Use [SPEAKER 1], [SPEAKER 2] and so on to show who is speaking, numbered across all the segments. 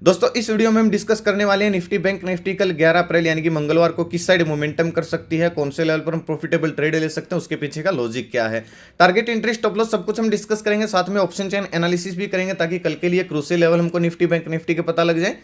[SPEAKER 1] दोस्तों इस वीडियो में हम डिस्कस करने वाले हैं निफ्टी बैंक निफ्टी कल 11 अप्रैल यानी कि मंगलवार को किस साइड मोमेंटम कर सकती है, कौन से लेवल पर हम प्रॉफिटेबल ट्रेड ले सकते हैं, उसके पीछे का लॉजिक क्या है, टारगेट इंटरेस्ट स्टॉप लॉस सब कुछ हम डिस्कस करेंगे। साथ में ऑप्शन चेन एनालिसिस भी करेंगे ताकि कल के लिए क्रूशियल लेवल हमको निफ्टी बैंक निफ्टी के पता लग जाए।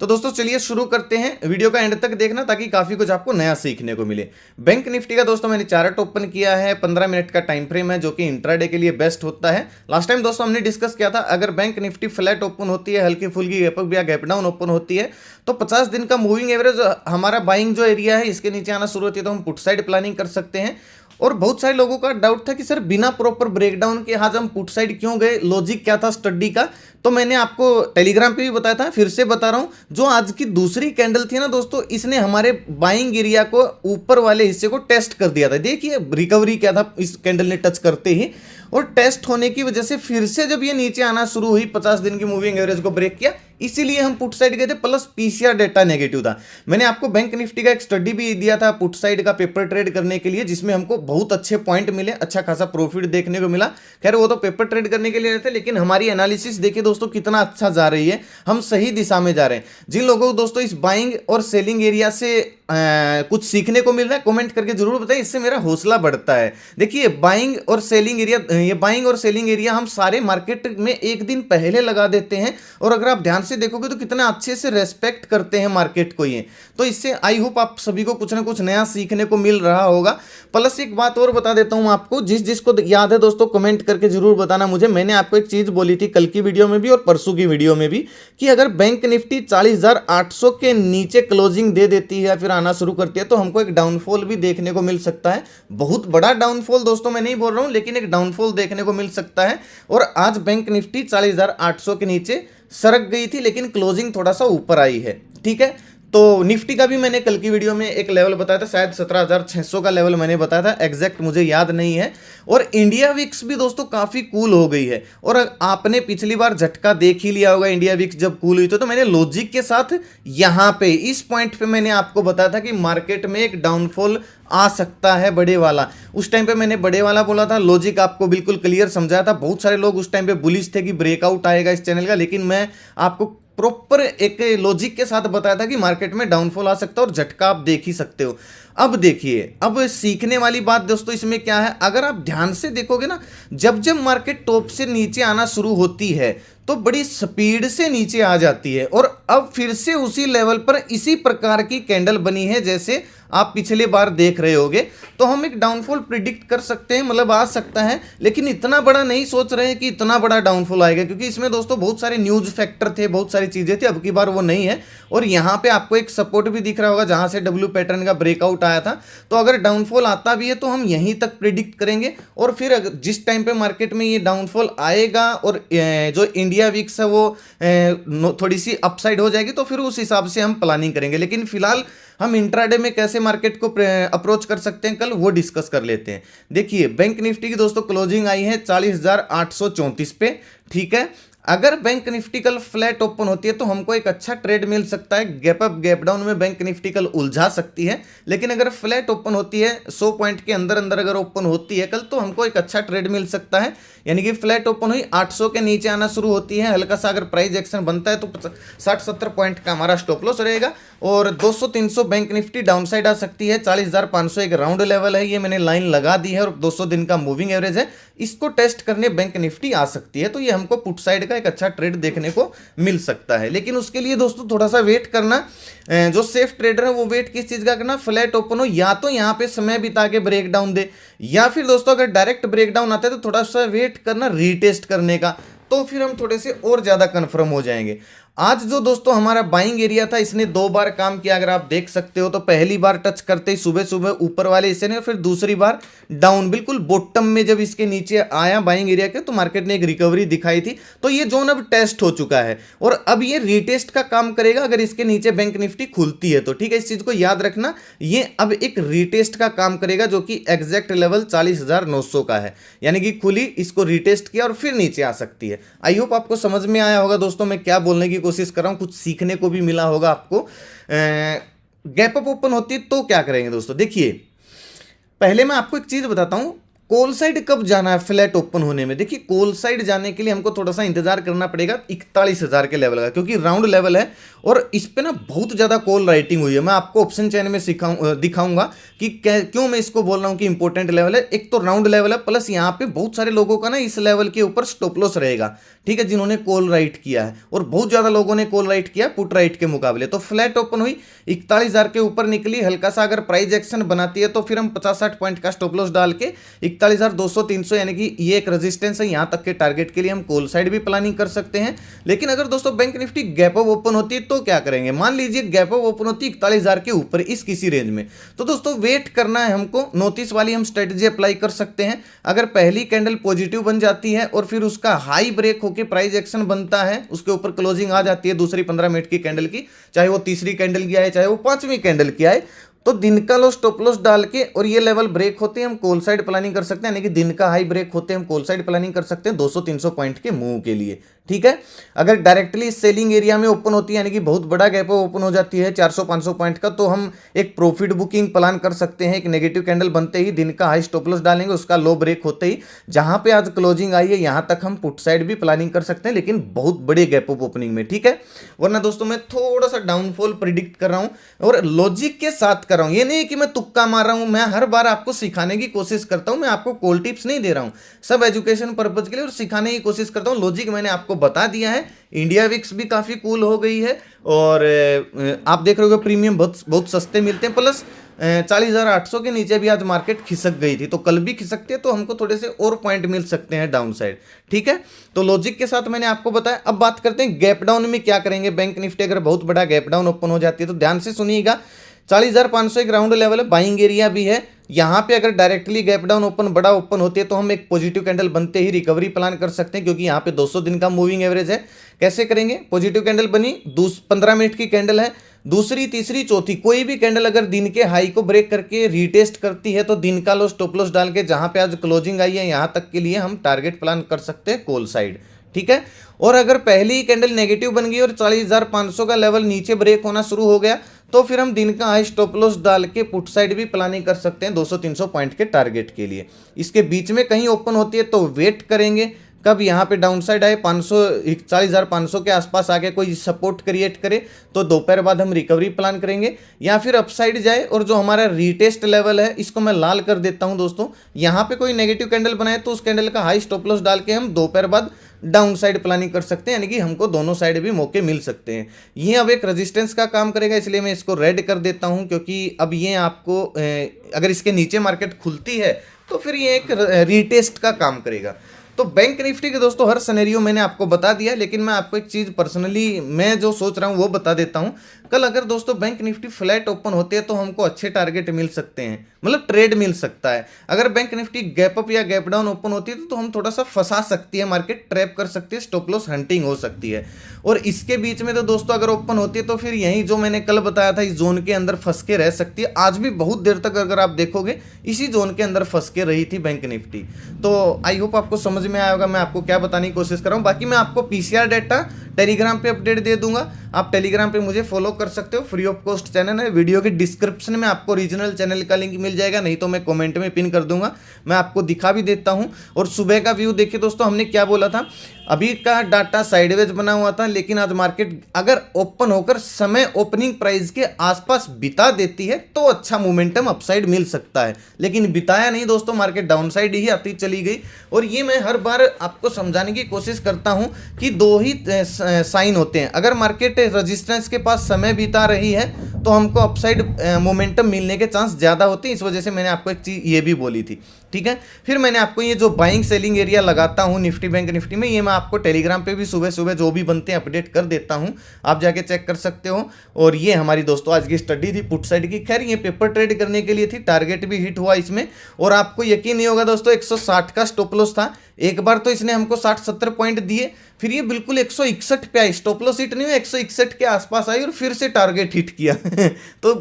[SPEAKER 1] तो दोस्तों चलिए शुरू करते हैं, वीडियो का एंड तक देखना ताकि काफी कुछ आपको नया सीखने को मिले। बैंक निफ्टी का दोस्तों मैंने चार्ट ओपन किया है, 15 मिनट का टाइम फ्रेम है जो कि इंट्राडे के लिए बेस्ट होता है। लास्ट टाइम दोस्तों हमने डिस्कस किया था अगर बैंक निफ्टी फ्लैट ओपन होती है, हल्की फुल्की गैप अप या गैप डाउन ओपन होती है तो 50 दिन का मूविंग एवरेज हमारा बाइंग जो एरिया है इसके नीचे आना शुरू होती है तो हम पुट साइड प्लानिंग कर सकते हैं। और बहुत सारे लोगों का डाउट था कि सर बिना प्रॉपर ब्रेकडाउन के आज हम पुट साइड क्यों गए, लॉजिक क्या था स्टडी का। तो मैंने आपको टेलीग्राम पे भी बताया था, फिर से बता रहा हूं। जो आज की दूसरी कैंडल थी ना दोस्तों, इसने हमारे बाइंग एरिया को ऊपर वाले हिस्से को टेस्ट कर दिया था। देखिए रिकवरी क्या था इस कैंडल ने टच करते ही, और टेस्ट होने की वजह से फिर से जब ये नीचे आना शुरू हुई 50 दिन की मूविंग एवरेज को ब्रेक किया, इसीलिए हम पुट साइड गए थे। प्लस पीसीआर डेटा नेगेटिव था। मैंने आपको बैंक निफ्टी का एक स्टडी भी दिया था पुट साइड का पेपर ट्रेड करने के लिए, जिसमें हमको बहुत अच्छे पॉइंट मिले, अच्छा खासा प्रॉफिट देखने को मिला। खैर वो तो पेपर ट्रेड करने के लिए थे, लेकिन हमारी एनालिसिस देखिए दोस्तों कितना अच्छा जा रही है, हम सही दिशा में जा रहे हैं। जिन लोगों को दोस्तों इस बाइंग और सेलिंग एरिया से कुछ सीखने को मिल रहा है कमेंट करके जरूर बताएं, इससे मेरा हौसला बढ़ता है। देखिए बाइंग और सेलिंग एरिया, ये बाइंग और सेलिंग एरिया हम सारे मार्केट में एक दिन पहले लगा देते हैं, और अगर आप ध्यान से देखोगे तो कितना अच्छे से रेस्पेक्ट करते हैं मार्केट को ये। तो इससे आई होप आप सभी को कुछ ना कुछ नया सीखने को मिल रहा होगा। प्लस एक बात और बता देता हूं आपको, जिसको याद है दोस्तों कमेंट करके जरूर बताना मुझे। मैंने आपको एक चीज बोली थी कल की वीडियो में भी और परसों की वीडियो में भी, कि अगर बैंक निफ्टी 40,800 के नीचे क्लोजिंग दे देती है या फिर आना शुरू करती है तो हमको एक डाउनफॉल भी देखने को मिल सकता है। बहुत बड़ा डाउनफॉल दोस्तों मैं नहीं बोल रहा हूं, लेकिन एक डाउनफॉल देखने को मिल सकता है। और आज बैंक निफ्टी 40,800 के नीचे सरक गई थी, लेकिन क्लोजिंग थोड़ा सा ऊपर आई है। ठीक है, तो निफ्टी का भी मैंने कल की वीडियो में एक लेवल बताया था, शायद 17,600 का लेवल मैंने बताया था, एग्जैक्ट मुझे याद नहीं है। और इंडिया विक्स भी दोस्तों काफी कूल हो गई है, और आपने पिछली बार झटका देख ही लिया होगा इंडिया विक्स जब कूल हुई तो मैंने लॉजिक के साथ यहां पे इस पॉइंट पे मैंने आपको बताया था कि मार्केट में एक डाउनफॉल आ सकता है बड़े वाला। उस टाइम पे मैंने बड़े वाला बोला था, लॉजिक आपको बिल्कुल क्लियर समझाया था। बहुत सारे लोग उस टाइम पे बुलिश थे कि ब्रेकआउट आएगा इस चैनल का, लेकिन मैं आपको प्रॉपर एक लॉजिक के साथ बताया था कि मार्केट में डाउनफॉल आ सकता है, और झटका आप देख ही सकते हो। अब देखिए, अब सीखने वाली बात दोस्तों इसमें क्या है, अगर आप ध्यान से देखोगे ना, जब जब मार्केट टॉप से नीचे आना शुरू होती है तो बड़ी स्पीड से नीचे आ जाती है, और अब फिर से उसी लेवल पर इसी प्रकार की कैंडल बनी है जैसे आप पिछले बार देख रहे होगे। तो हम एक डाउनफॉल प्रिडिक्ट कर सकते हैं, मतलब आ सकता है, लेकिन इतना बड़ा नहीं सोच रहे हैं कि इतना बड़ा डाउनफॉल आएगा, क्योंकि इसमें दोस्तों बहुत सारे न्यूज फैक्टर थे, बहुत सारी चीजें थी। अब की बार वो नहीं है, और यहाँ पे आपको एक सपोर्ट भी दिख रहा होगा जहां से डब्ल्यू पैटर्न का ब्रेकआउट आया था। तो अगर डाउनफॉल आता भी है तो हम यहीं तक प्रिडिक्ट करेंगे, और फिर अगर जिस टाइम पे मार्केट में ये डाउनफॉल आएगा और जो इंडिया विक्स है वो थोड़ी सी अपसाइड हो जाएगी तो फिर उस हिसाब से हम प्लानिंग करेंगे। लेकिन फिलहाल हम इंट्राडे में कैसे मार्केट को अप्रोच कर सकते हैं कल वो डिस्कस कर लेते हैं। देखिए बैंक निफ्टी की दोस्तों क्लोजिंग आई है 40,834 पे। ठीक है, अगर बैंक निफ्टी कल फ्लैट ओपन होती है तो हमको एक अच्छा ट्रेड मिल सकता है। गैप अप गैप डाउन में बैंक निफ्टी कल उलझा सकती है, लेकिन अगर फ्लैट ओपन होती है 100 पॉइंट के अंदर अंदर अगर ओपन होती है कल तो हमको एक अच्छा ट्रेड मिल सकता है। यानी कि फ्लैट ओपन हुई 800 के नीचे आना शुरू होती है, हल्का सा अगर प्राइस एक्शन बनता है तो 60-70 पॉइंट का हमारा स्टॉप लॉस रहेगा, और 200-300 बैंक निफ्टी डाउन साइड आ सकती है। 40,500 एक राउंड लेवल है, ये मैंने लाइन लगा दी है, और 200 दिन का मूविंग एवरेज है, इसको टेस्ट करने बैंक निफ्टी आ सकती है। तो ये हमको पुट साइड का एक अच्छा ट्रेड देखने को मिल सकता है, लेकिन उसके लिए दोस्तों थोड़ा सा वेट करना। जो सेफ ट्रेडर है वो वेट किस चीज का करना, फ्लैट ओपन हो या तो यहाँ पे समय बिता के ब्रेक डाउन दे, या फिर दोस्तों अगर डायरेक्ट ब्रेक डाउन आता है तो थोड़ा सा वेट करना रीटेस्ट करने का, तो फिर हम थोड़े से और ज्यादा कंफर्म हो जाएंगे। आज जो दोस्तों हमारा बाइंग एरिया था इसने 2 बार काम किया, अगर आप देख सकते हो तो पहली बार टच करते ही सुबह सुबह ऊपर वाले हिस्से ने, फिर दूसरी बार डाउन बिल्कुल बॉटम में जब इसके नीचे आया बाइंग एरिया के तो मार्केट ने एक रिकवरी दिखाई थी। तो ये जोन अब टेस्ट हो चुका है, और अब ये रीटेस्ट का काम करेगा अगर इसके नीचे बैंक निफ्टी खुलती है तो। ठीक है, इस चीज को याद रखना, ये अब एक रीटेस्ट का काम करेगा जो कि एग्जैक्ट लेवल 40,900 का है। यानी कि खुली, इसको रीटेस्ट किया और फिर नीचे आ सकती है। आई होप आपको समझ में आया होगा दोस्तों मैं क्या बोलने की कोशिश कर रहा हूं, कुछ सीखने को भी मिला होगा आपको। गैप अप ओपन होती है तो क्या करेंगे दोस्तों, देखिए पहले मैं आपको एक चीज बताता हूं। कॉल साइड कब जाना है फ्लैट ओपन होने में? देखिए कॉल साइड जाने के लिए हमको थोड़ा सा इंतजार करना पड़ेगा 41,000 के लेवल का, क्योंकि राउंड लेवल है और इस पे ना बहुत ज़्यादा कॉल राइटिंग हुई है। मैं आपको ऑप्शन चेन में दिखाऊंगा कि क्यों मैं इसको बोल रहा हूँ कि इंपॉर्टेंट लेवल है। एक तो राउंड लेवल है, प्लस यहाँ पे बहुत सारे लोगों का ना इस लेवल के ऊपर स्टॉप लॉस रहेगा, ठीक है, जिन्होंने कॉल राइट किया है, और बहुत ज़्यादा लोगों ने कॉल राइट किया पुट राइट के मुकाबले। तो फ्लैट ओपन हुई 41,000 के ऊपर निकली, हल्का सा अगर प्राइस एक्शन बनाती है तो फिर हम 50-60 पॉइंट का स्टॉप लॉस डाल के 41,200-300 यानी कि ये एक रेजिस्टेंस है, यहाँ तक के टारगेट के लिए हम कॉल साइड भी प्लानिंग कर सकते हैं। लेकिन अगर दोस्तों bank Nifty gap up open होती है तो क्या करेंगे? मान लीजिए गैप अप ओपन होती है 41,000 के ऊपर इस किसी रेंज में, तो दोस्तों वेट करना है हमको। नोटिस वाली हम स्ट्रेटजी अप्लाई कर सकते हैं। अगर पहली कैंडल पॉजिटिव बन जाती है और फिर उसका हाई ब्रेक होकर प्राइस एक्शन बनता है, उसके ऊपर क्लोजिंग आ जाती है दूसरी 15 मिनट की कैंडल की, चाहे वो तीसरी कैंडल की आए चाहे वो पांचवी कैंडल की आए, तो दिन का लो स्टॉप लॉस डाल के और ये लेवल ब्रेक होते हैं हम कॉल साइड प्लानिंग कर सकते हैं, यानी कि दिन का हाई ब्रेक होते हैं हम कॉल साइड प्लानिंग कर सकते हैं 200-300 पॉइंट के मूव के लिए, ठीक है। अगर डायरेक्टली सेलिंग एरिया में ओपन होती है, यानी कि बहुत बड़ा गैप ओपन हो जाती है 400-500 पॉइंट का, तो हम एक प्रॉफिट बुकिंग प्लान कर सकते हैं। एक नेगेटिव कैंडल बनते ही दिन का हाई स्टॉप लॉस डालेंगे, उसका लो ब्रेक होते ही जहां पे आज क्लोजिंग आई है यहां तक हम पुट साइड भी प्लानिंग कर सकते हैं, लेकिन बहुत बड़े गैप अप ओपनिंग में, ठीक है। वरना दोस्तों मैं थोड़ा सा डाउनफॉल प्रिडिक्ट कर रहा हूं और लॉजिक के साथ कर रहा हूं, ये नहीं कि मैं तुक्का मार रहा हूं। मैं हर बार आपको सिखाने की कोशिश करता हूं, मैं आपको कॉल टिप्स नहीं दे रहा हूं, सब एजुकेशन पर्पज के लिए और सिखाने की कोशिश करता हूं। लॉजिक मैंने आपको बता दिया है। इंडिया विक्स भी काफी कूल हो गई है और आप देख रहे हो प्रीमियम बहुत बहुत सस्ते मिलते हैं, प्लस 40,800 के नीचे भी आज मार्केट खिसक गई थी, तो कल भी खिसकती है, तो हमको थोड़े से और पॉइंट मिल सकते हैं डाउन साइड, ठीक है। तो लॉजिक के साथ मैंने आपको बताया। अब बात करते हैं गैप डाउन में क्या करेंगे। बैंक निफ्टी अगर बहुत बड़ा गैप डाउन ओपन हो जाती है तो ध्यान से सुनिएगा, 40,500 एक राउंड लेवल है, बाइंग एरिया भी है। यहाँ पे अगर डायरेक्टली गैप डाउन ओपन बड़ा ओपन होती है तो हम एक पॉजिटिव कैंडल बनते ही रिकवरी प्लान कर सकते हैं, क्योंकि यहाँ पे 200 दिन का मूविंग एवरेज है। कैसे करेंगे? पॉजिटिव कैंडल बनी, 15 मिनट की कैंडल है, दूसरी तीसरी चौथी कोई भी कैंडल अगर दिन के हाई को ब्रेक करके रीटेस्ट करती है तो दिन का लो स्टॉप लॉस डाल के जहां पे आज क्लोजिंग आई है यहाँ तक के लिए हम टारगेट प्लान कर सकते हैं कॉल साइड, ठीक है। और अगर पहली कैंडल नेगेटिव बन गई और 40,500 का लेवल नीचे ब्रेक होना शुरू हो गया तो फिर हम दिन का हाई स्टॉप लॉस डाल के पुट साइड भी प्लानिंग कर सकते हैं 200-300 पॉइंट के टारगेट के लिए। इसके बीच में कहीं ओपन होती है तो वेट करेंगे कब यहाँ पे डाउन साइड आए 40,500 के आसपास आके कोई सपोर्ट क्रिएट करे तो दोपहर बाद हम रिकवरी प्लान करेंगे, या फिर अपसाइड जाए और जो हमारा रीटेस्ट लेवल है इसको मैं लाल कर देता हूं दोस्तों, यहाँ पे कोई नेगेटिव कैंडल बनाए तो उस कैंडल का हाई स्टॉप लॉस डाल के हम दोपहर बाद डाउन साइड प्लानिंग कर सकते हैं, यानी कि हमको दोनों साइड भी मौके मिल सकते हैं। ये अब एक रेजिस्टेंस का काम करेगा, इसलिए मैं इसको रेड कर देता हूं, क्योंकि अब ये आपको अगर इसके नीचे मार्केट खुलती है तो फिर ये एक रीटेस्ट का काम करेगा। तो बैंक निफ्टी के दोस्तों हर सिनेरियो मैंने आपको बता दिया, लेकिन मैं आपको एक चीज़ पर्सनली मैं जो सोच रहा हूँ वो बता देता हूँ। कल अगर दोस्तों बैंक निफ्टी फ्लैट ओपन होती है तो हमको अच्छे टारगेट मिल सकते हैं, मतलब ट्रेड मिल सकता है। अगर बैंक निफ्टी गैप अप या गैप डाउन ओपन होती है तो हम थोड़ा सा फंसा सकती है, मार्केट ट्रैप कर सकती है, स्टॉप लॉस हंटिंग हो सकती है। और इसके बीच में तो दोस्तों अगर ओपन होती है तो फिर यही जो मैंने कल बताया था इस जोन के अंदर फंस के रह सकती है। आज भी बहुत देर तक अगर आप देखोगे इसी जोन के अंदर फंस के रही थी बैंक निफ्टी। तो आई होप आपको समझ में आया होगा मैं आपको क्या बताने की कोशिश कर रहा हूँ। बाकी मैं आपको पीसीआर डेटा टेलीग्राम पे अपडेट दे दूंगा, आप टेलीग्राम पे मुझे फॉलो कर सकते हो, फ्री ऑफ कॉस्ट चैनल है। वीडियो के डिस्क्रिप्शन में आपको रीजनल चैनल का लिंक मिल जाएगा, नहीं तो मैं कमेंट में पिन कर दूंगा, मैं आपको दिखा भी देता हूं। और सुबह का व्यू देखिए दोस्तों, हमने क्या बोला था, अभी का डाटा साइडवेज बना हुआ था, लेकिन आज मार्केट अगर ओपन होकर समय ओपनिंग प्राइस के आसपास बिता देती है तो अच्छा मोमेंटम अपसाइड मिल सकता है, लेकिन बिताया नहीं दोस्तों, मार्केट डाउनसाइड ही आती चली गई। और ये मैं हर बार आपको समझाने की कोशिश करता हूं कि दो ही साइन होते हैं। अगर मार्केट रेजिस्टेंस के पास समय बिता रही है तो हमको अपसाइड मोमेंटम मिलने के चांस ज़्यादा होते हैं, इस वजह से मैंने आपको एक चीज़ ये भी बोली थी, ठीक है। फिर मैंने आपको ये जो बाइंग सेलिंग एरिया लगाता हूँ निफ्टी बैंक निफ्टी में, ये मैं आपको टेलीग्राम पे भी सुबह सुबह जो भी बनते हैं अपडेट कर देता हूँ, आप जाके चेक कर सकते हो। और ये हमारी दोस्तों आज की स्टडी थी पुट साइड की। खैर ये पेपर ट्रेड करने के लिए थी, टारगेट भी हिट हुआ इसमें। और आपको यकीन नहीं होगा दोस्तों 160 का स्टॉप लॉस था, एक बार तो इसने हमको 60-70 पॉइंट दिए, फिर ये बिल्कुल 161 पे आई, स्टॉप लॉस हिट नहीं हुआ, 161 के आसपास आई और फिर से टारगेट हिट किया तो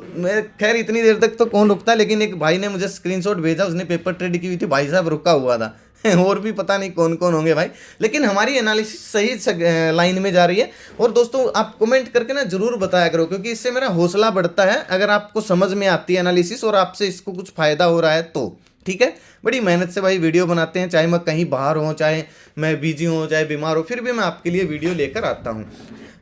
[SPEAKER 1] खैर इतनी देर तक तो कौन रुकता, लेकिन एक भाई ने मुझे स्क्रीनशॉट भेजा, उसने पेपर ट्रेड की हुई थी, भाई साहब रुका हुआ था और भी पता नहीं कौन कौन होंगे भाई, लेकिन हमारी एनालिसिस सही लाइन में जा रही है। और दोस्तों आप कमेंट करके ना जरूर बताया करो, क्योंकि इससे मेरा हौसला बढ़ता है अगर आपको समझ में आती है एनालिसिस और आपसे इसको कुछ फायदा हो रहा है तो, ठीक है। बड़ी मेहनत से भाई वीडियो बनाते हैं, चाहे मैं कहीं बाहर हूँ, चाहे मैं बिजी हूँ, चाहे बीमार हूँ, फिर भी मैं आपके लिए वीडियो लेकर आता हूँ।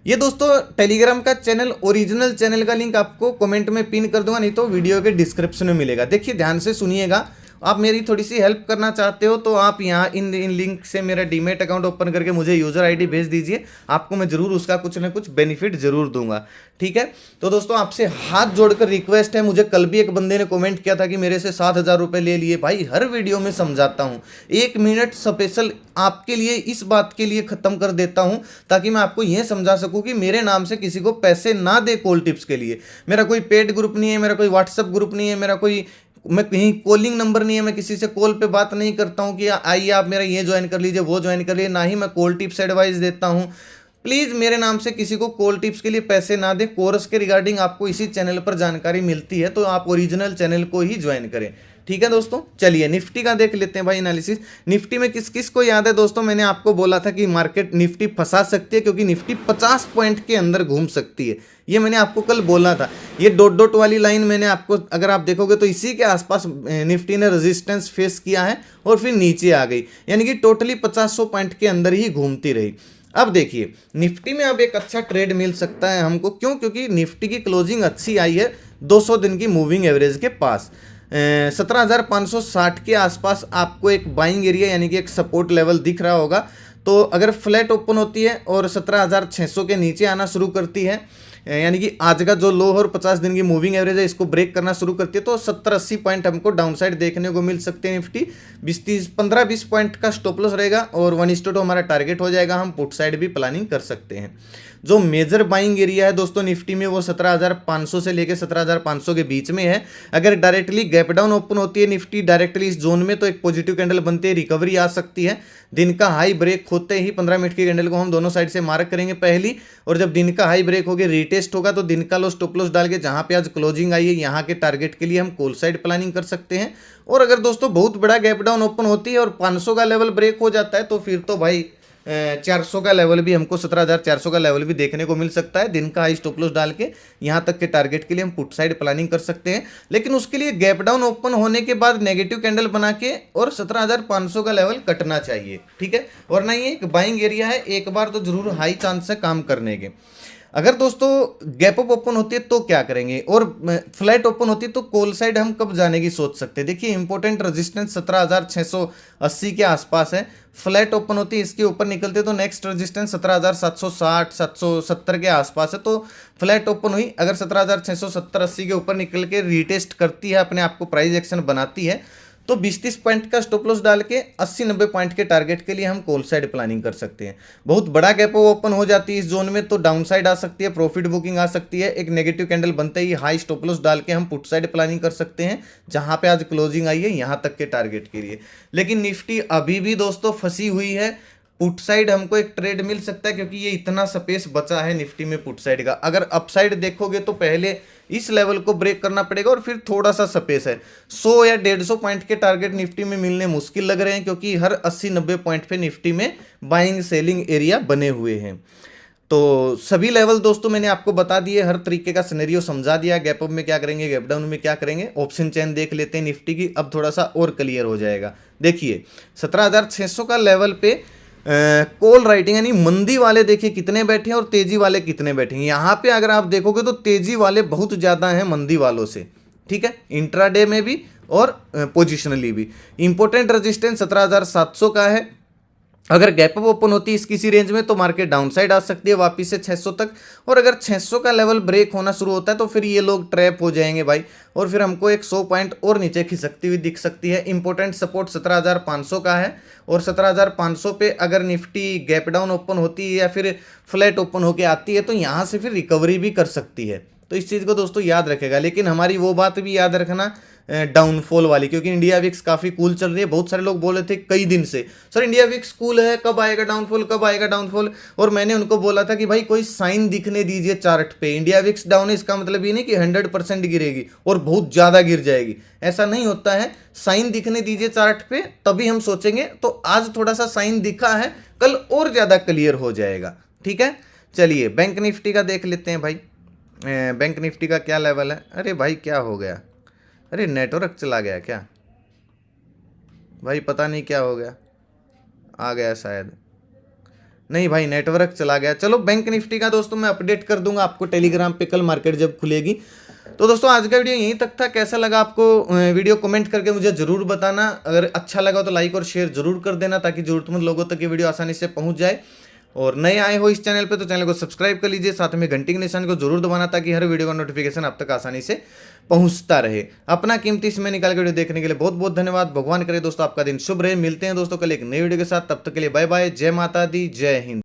[SPEAKER 1] ये दोस्तों टेलीग्राम का चैनल, ओरिजिनल चैनल का लिंक आपको कमेंट में पिन कर दूंगा, नहीं तो वीडियो के डिस्क्रिप्शन में मिलेगा। देखिए ध्यान से सुनिएगा, आप मेरी थोड़ी सी हेल्प करना चाहते हो तो आप यहाँ इन लिंक से मेरा डीमेट अकाउंट ओपन करके मुझे यूज़र आईडी भेज दीजिए, आपको मैं ज़रूर उसका कुछ ना कुछ बेनिफिट ज़रूर दूंगा। ठीक है। तो दोस्तों आपसे हाथ जोड़कर रिक्वेस्ट है, मुझे कल भी एक बंदे ने कमेंट किया था कि मेरे से 7,000 रुपये ले लिए। भाई हर वीडियो में समझाता हूँ, 1 मिनट स्पेशल आपके लिए इस बात के लिए ख़त्म कर देता हूँ ताकि मैं आपको यह समझा सकूँ कि मेरे नाम से किसी को पैसे ना दे कॉल टिप्स के लिए। मेरा कोई पेड ग्रुप नहीं है, मेरा कोई व्हाट्सअप ग्रुप नहीं है, मेरा कोई मैं कहीं कॉलिंग नंबर नहीं है, मैं किसी से कॉल पे बात नहीं करता हूँ कि आइए आप मेरा ये ज्वाइन कर लीजिए, वो ज्वाइन कर लीजिए, ना ही मैं कॉल टिप्स एडवाइस देता हूँ। प्लीज़ मेरे नाम से किसी को कॉल टिप्स के लिए पैसे ना दें। कोर्स के रिगार्डिंग आपको इसी चैनल पर जानकारी मिलती है, तो आप ओरिजिनल चैनल को ही ज्वाइन करें। ठीक है दोस्तों, चलिए निफ्टी का देख लेते हैं भाई एनालिसिस। निफ्टी में किस किस को याद है दोस्तों, मैंने आपको बोला था कि मार्केट निफ्टी फंसा सकती है क्योंकि निफ्टी 50 पॉइंट के अंदर घूम सकती है, ये मैंने आपको कल बोला था। ये डॉट डॉट वाली लाइन मैंने आपको, अगर आप देखोगे तो इसी के आसपास निफ्टी ने रेजिस्टेंस फेस किया है और फिर नीचे आ गई, यानी कि टोटली 50 पॉइंट के अंदर ही घूमती रही। अब देखिए निफ्टी में अब एक अच्छा ट्रेड मिल सकता है हमको, क्यों? क्योंकि निफ्टी की क्लोजिंग अच्छी आई है 200 दिन की मूविंग एवरेज के पास। 17,560 के आसपास आपको एक बाइंग एरिया यानी कि एक सपोर्ट लेवल दिख रहा होगा। तो अगर फ्लैट ओपन होती है और 17,600 के नीचे आना शुरू करती है, यानी कि आज का जो लो और 50 दिन की मूविंग एवरेज है इसको ब्रेक करना शुरू करती है, तो 70-80 पॉइंट हमको डाउन साइड देखने को मिल सकते हैं। निफ्टी 15-20 पॉइंट का स्टॉप लॉस रहेगा और 1:2 हमारा टारगेट हो जाएगा। हम पुट साइड भी प्लानिंग कर सकते हैं। जो मेजर बाइंग एरिया है दोस्तों निफ्टी में वो 17,500 से लेकर 17,500 के बीच में है। अगर डायरेक्टली गैप डाउन ओपन होती है निफ्टी डायरेक्टली इस जोन में, तो एक पॉजिटिव कैंडल बनते ही रिकवरी आ सकती है। दिन का हाई ब्रेक होते ही 15 मिनट की कैंडल को हम दोनों साइड से मार्क करेंगे पहली, और जब दिन का हाई ब्रेक होकर रीटेस्ट होगा तो दिन का लो स्टॉप लॉस डाल के जहां पे आज क्लोजिंग आई है यहाँ के टारगेट के लिए हम कॉल साइड प्लानिंग कर सकते हैं। और अगर दोस्तों बहुत बड़ा गैप डाउन ओपन होती है और 500 का लेवल ब्रेक हो जाता है तो फिर तो भाई 400 का लेवल भी हमको 17,400 का लेवल भी देखने को मिल सकता है। दिन का हाई स्टॉप लॉस डाल के यहाँ तक के टारगेट के लिए हम पुट साइड प्लानिंग कर सकते हैं, लेकिन उसके लिए गैप डाउन ओपन होने के बाद नेगेटिव कैंडल बना के और 17,500 का लेवल कटना चाहिए। ठीक है, वरना ये एक बाइंग एरिया है, एक बार तो जरूर हाई चांस है काम करने के। अगर दोस्तों गैप अप ओपन होती है तो क्या करेंगे, और फ्लैट ओपन होती है तो कॉल साइड हम कब जाने की सोच सकते हैं? देखिए इंपॉर्टेंट रेजिस्टेंस 17,680 के आसपास है। फ्लैट ओपन होती है इसके ऊपर निकलते तो नेक्स्ट रेजिस्टेंस 17,760 770 के आसपास है। तो फ्लैट ओपन हुई, अगर 17,670-80 के ऊपर निकल के रीटेस्ट करती है, अपने आप को प्राइस एक्शन बनाती है, तो 20-30 पॉइंट का स्टॉप लॉस डाल के 80-90 पॉइंट के टारगेट के लिए हम कॉल साइड प्लानिंग कर सकते हैं। बहुत बड़ा गैप ओपन हो जाती है इस जोन में तो डाउन साइड आ सकती है, प्रॉफिट बुकिंग आ सकती है। एक नेगेटिव कैंडल बनते ही हाई स्टॉप लॉस डाल के हम पुट साइड प्लानिंग कर सकते हैं, जहां पे आज क्लोजिंग आई है यहां तक के टारगेट के लिए। लेकिन निफ्टी अभी भी दोस्तों फंसी हुई है। पुट साइड हमको एक ट्रेड मिल सकता है क्योंकि ये इतना स्पेस बचा है निफ्टी में पुट साइड का। अगर अपसाइड देखोगे तो पहले इस लेवल को ब्रेक करना पड़ेगा और फिर थोड़ा सा स्पेस है। 100 या 150 पॉइंट के टारगेट निफ्टी में मिलने मुश्किल लग रहे हैं, क्योंकि हर 80-90 पॉइंट पे निफ्टी में बाइंग सेलिंग एरिया बने हुए हैं। तो सभी लेवल दोस्तों मैंने आपको बता दिए, हर तरीके का सिनेरियो समझा दिया। गैप अप में क्या करेंगे, गैप डाउन में क्या करेंगे। ऑप्शन चेन देख लेते हैं निफ्टी की, अब थोड़ा सा और क्लियर हो जाएगा। देखिए 17,600 का लेवल पे कॉल राइटिंग यानी मंदी वाले देखिए कितने बैठे हैं और तेजी वाले कितने बैठे हैं। यहाँ पे अगर आप देखोगे तो तेजी वाले बहुत ज़्यादा हैं मंदी वालों से। ठीक है, इंट्राडे में भी और पोजिशनली भी। इंपॉर्टेंट रेजिस्टेंस 17,700 का है। अगर गैप अप ओपन होती है इस किसी रेंज में तो मार्केट डाउन साइड आ सकती है वापस से 600 तक, और अगर 600 का लेवल ब्रेक होना शुरू होता है तो फिर ये लोग ट्रैप हो जाएंगे भाई, और फिर हमको एक 100 पॉइंट और नीचे खिसकती हुई दिख सकती है। इंपॉर्टेंट सपोर्ट 17,500 का है, और 17,500 पे अगर निफ्टी गैप डाउन ओपन होती है या फिर फ्लैट ओपन होकर आती है तो यहाँ से फिर रिकवरी भी कर सकती है। तो इस चीज़ को दोस्तों याद रखेगा। लेकिन हमारी वो बात भी याद रखना डाउनफॉल वाली, क्योंकि इंडिया विक्स काफ़ी कूल चल रही है। बहुत सारे लोग बोल रहे थे कई दिन से, सर इंडिया विक्स कूल है, कब आएगा डाउनफॉल, कब आएगा डाउनफॉल। और मैंने उनको बोला था कि भाई कोई साइन दिखने दीजिए चार्ट पे। इंडिया विक्स डाउन है इसका मतलब ये नहीं कि 100% गिरेगी और बहुत ज़्यादा गिर जाएगी, ऐसा नहीं होता है। साइन दिखने दीजिए चार्ट पे, तभी हम सोचेंगे। तो आज थोड़ा सा साइन दिखा है, कल और ज़्यादा क्लियर हो जाएगा। ठीक है, चलिए बैंक निफ्टी का देख लेते हैं भाई। बैंक निफ्टी का क्या लेवल है? अरे भाई क्या हो गया, अरे नेटवर्क चला गया क्या? भाई पता नहीं क्या हो गया, आ गया शायद। नहीं भाई नेटवर्क चला गया। चलो बैंक निफ्टी का दोस्तों मैं अपडेट कर दूंगा आपको टेलीग्राम पे कल मार्केट जब खुलेगी। तो दोस्तों आज का वीडियो यहीं तक था। कैसा लगा आपको वीडियो कमेंट करके मुझे जरूर बताना। अगर अच्छा लगा तो लाइक और शेयर जरूर कर देना ताकि जरूरतमंद लोगों तक ये वीडियो आसानी से पहुंच जाए। और नए आए हो इस चैनल पे तो चैनल को सब्सक्राइब कर लीजिए, साथ में घंटी के निशान को जरूर दबाना ताकि हर वीडियो का नोटिफिकेशन आप तक आसानी से पहुंचता रहे। अपना कीमती समय निकाल के वीडियो देखने के लिए बहुत बहुत धन्यवाद। भगवान करे दोस्तों आपका दिन शुभ रहे। मिलते हैं दोस्तों कल एक नई वीडियो के साथ, तब तक के लिए बाय बाय। जय माता दी, जय हिंद।